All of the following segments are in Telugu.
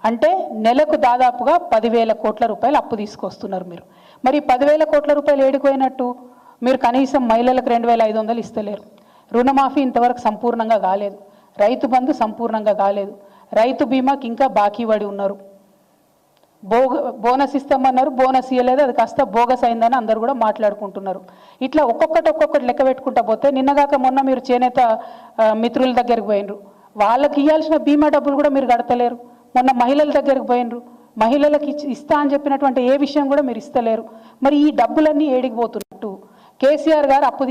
అంటే నెలకు దాదాపుగా 10,000 కోట్ల రూపాయలు అప్పు తీసుకొస్తున్నారు మీరు. మరి 10,000 కోట్ల రూపాయలు ఏడిపోయినట్టు? మీరు కనీసం మహిళలకు 2,500 ఇస్తలేరు. రుణమాఫీ ఇంతవరకు సంపూర్ణంగా కాలేదు. రైతు బంధు సంపూర్ణంగా కాలేదు. రైతు బీమాకి ఇంకా బాకీ పడి ఉన్నారు. బోనస్ ఇస్తామన్నారు, బోనస్ ఇవ్వలేదు, అది కాస్త బోగస్ అయిందని అందరూ కూడా మాట్లాడుకుంటున్నారు. ఇట్లా ఒక్కొక్కటి లెక్క పెట్టుకుంటా పోతే నిన్నగాక మొన్న మీరు చేనేత మిత్రుల దగ్గరికి పోయినరు, వాళ్ళకి ఇవ్వాల్సిన బీమా డబ్బులు కూడా మీరు కడతలేరు. మొన్న మహిళల దగ్గరికి పోయినరు, మహిళలకు ఇస్తా అని చెప్పినటువంటి ఏ విషయం కూడా మీరు ఇస్తలేరు. మరి ఈ డబ్బులన్నీ ఏడికి పోతున్నట్టు? కేసీఆర్ గారు అప్పు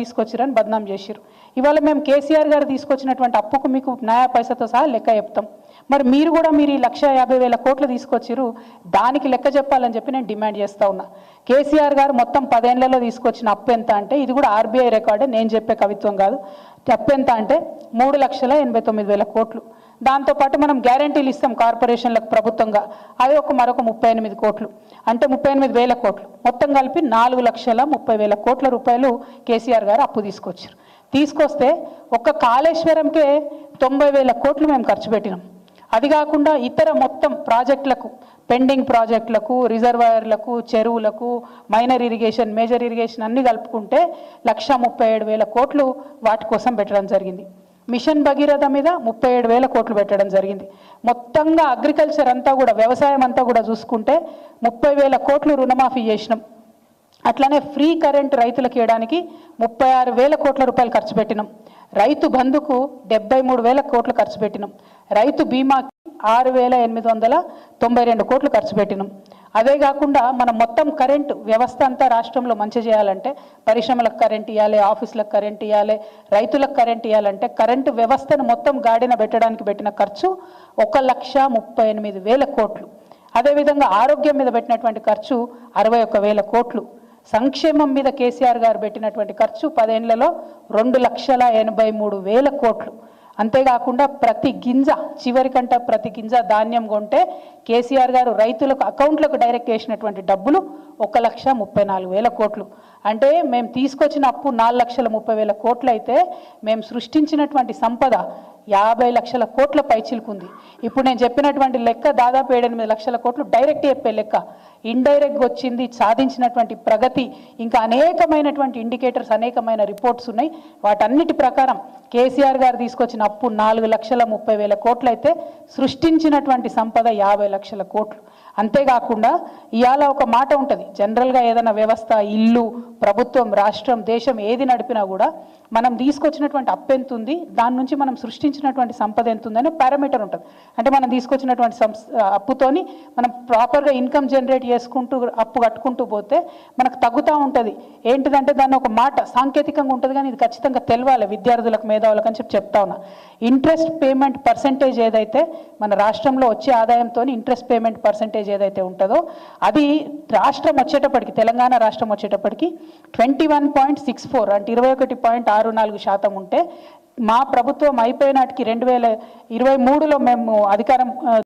తీసుకొచ్చిరు అని బదనాం చేసిరు. ఇవాళ మేము కేసీఆర్ గారు తీసుకొచ్చినటువంటి అప్పుకు మీకు న్యాయ పైసతో సహా లెక్క చెప్తాం. మరి మీరు కూడా మీరు ఈ 1,50,000 కోట్లు తీసుకొచ్చిరు, దానికి లెక్క చెప్పాలని చెప్పి నేను డిమాండ్ చేస్తూ ఉన్నా. కేసీఆర్ గారు మొత్తం 10 ఏళ్లలో తీసుకొచ్చిన అప్పు ఎంత అంటే, ఇది కూడా ఆర్బీఐ రికార్డే, నేను చెప్పే కవిత్వం కాదు. అప్పు ఎంత అంటే 3,89,000 కోట్లు. దాంతోపాటు మనం గ్యారంటీలు ఇస్తాం కార్పొరేషన్లకు ప్రభుత్వంగా, అది మరొక 38 కోట్లు, అంటే 38,000 కోట్లు. మొత్తం కలిపి 4,30,000 కోట్ల రూపాయలు కేసీఆర్ గారు అప్పు తీసుకొస్తే ఒక్క కాళేశ్వరంకే 90,000 కోట్లు మేము ఖర్చు పెట్టినాం. అది కాకుండా ఇతర మొత్తం ప్రాజెక్టులకు, పెండింగ్ ప్రాజెక్టులకు, రిజర్వాయర్లకు, చెరువులకు, మైనర్ ఇరిగేషన్, మేజర్ ఇరిగేషన్ అన్నీ కలుపుకుంటే 1,37,000 కోట్లు వాటి కోసం పెట్టడం జరిగింది. మిషన్ భగీరథ మీద 37,000 కోట్లు పెట్టడం జరిగింది. మొత్తంగా అగ్రికల్చర్ అంతా కూడా, వ్యవసాయం అంతా కూడా చూసుకుంటే 30,000 కోట్లు రుణమాఫీ చేసినాం. అట్లానే ఫ్రీ కరెంట్ రైతులకు ఇవ్వడానికి 36,000 కోట్ల రూపాయలు ఖర్చు పెట్టినాం. రైతు బంధుకు 73,000 కోట్లు ఖర్చు పెట్టినాం. రైతు బీమాకి 6,892 కోట్లు ఖర్చు పెట్టినాం. అదే కాకుండా మనం మొత్తం కరెంటు వ్యవస్థ అంతా రాష్ట్రంలో మంచి చేయాలంటే, పరిశ్రమలకు కరెంట్ ఇవ్వాలి, ఆఫీసులకు కరెంట్ ఇవ్వాలి, రైతులకు కరెంట్ ఇవ్వాలంటే కరెంటు వ్యవస్థను మొత్తం గాడిన పెట్టడానికి పెట్టిన ఖర్చు 1,38,000 కోట్లు. అదేవిధంగా ఆరోగ్యం మీద పెట్టినటువంటి ఖర్చు 61,000 కోట్లు. సంక్షేమం మీద కేసీఆర్ గారు పెట్టినటువంటి ఖర్చు 10 ఏళ్లలో 2,83,000 కోట్లు. అంతేకాకుండా ప్రతి గింజ, చివరికంట ప్రతి గింజ ధాన్యం కొంటే కేసీఆర్ గారు రైతులకు అకౌంట్లకు డైరెక్ట్ వేసినటువంటి డబ్బులు 1,34,000 కోట్లు. అంటే మేము తీసుకొచ్చిన అప్పు 4,30,000 కోట్లు అయితే, మేము సృష్టించినటువంటి సంపద 50 లక్షల కోట్ల పైచిలుకుంది. ఇప్పుడు నేను చెప్పినటువంటి లెక్క దాదాపు 7-8 లక్షల కోట్లు డైరెక్ట్ చెప్పే లెక్క. ఇండైరెక్ట్గా వచ్చింది, సాధించినటువంటి ప్రగతి, ఇంకా అనేకమైనటువంటి ఇండికేటర్స్, అనేకమైన రిపోర్ట్స్ ఉన్నాయి. వాటన్నిటి ప్రకారం కేసీఆర్ గారు తీసుకొచ్చిన అప్పు 4,30,000 కోట్లు అయితే, సృష్టించినటువంటి సంపద 50 లక్షల కోట్లు. అంతేకాకుండా ఇవాళ ఒక మాట ఉంటుంది, జనరల్గా ఏదైనా వ్యవస్థ, ఇల్లు, ప్రభుత్వం, రాష్ట్రం, దేశం ఏది నడిపినా కూడా మనం తీసుకొచ్చినటువంటి అప్పు ఎంత ఉంది, దాని నుంచి మనం సృష్టించినటువంటి సంపద ఎంత ఉందనే పారామీటర్ ఉంటుంది. అంటే మనం తీసుకొచ్చినటువంటి అప్పుతోని మనం ప్రాపర్గా ఇన్కమ్ జనరేట్ చేసుకుంటూ అప్పు కట్టుకుంటూ పోతే మనకు తగ్గుతూ ఉంటుంది. ఏంటిదంటే దాన్ని ఒక మాట సాంకేతికంగా ఉంటుంది, కానీ ఇది ఖచ్చితంగా తెలవాలి విద్యార్థులకు, మేధావులకు అని చెప్తా ఉన్నా. ఇంట్రెస్ట్ పేమెంట్ పర్సెంటేజ్ ఏదైతే మన రాష్ట్రంలో వచ్చే ఆదాయంతో ఇంట్రెస్ట్ పేమెంట్ పర్సెంటేజ్ ఏదైతే ఉంటుందో, అది రాష్ట్రం వచ్చేటప్పటికి, తెలంగాణ రాష్ట్రం వచ్చేటప్పటికి 21.64 అంటే 21.64% ఉంటే, మా ప్రభుత్వం అయిపోయినాటికి 2023లో మేము అధికారం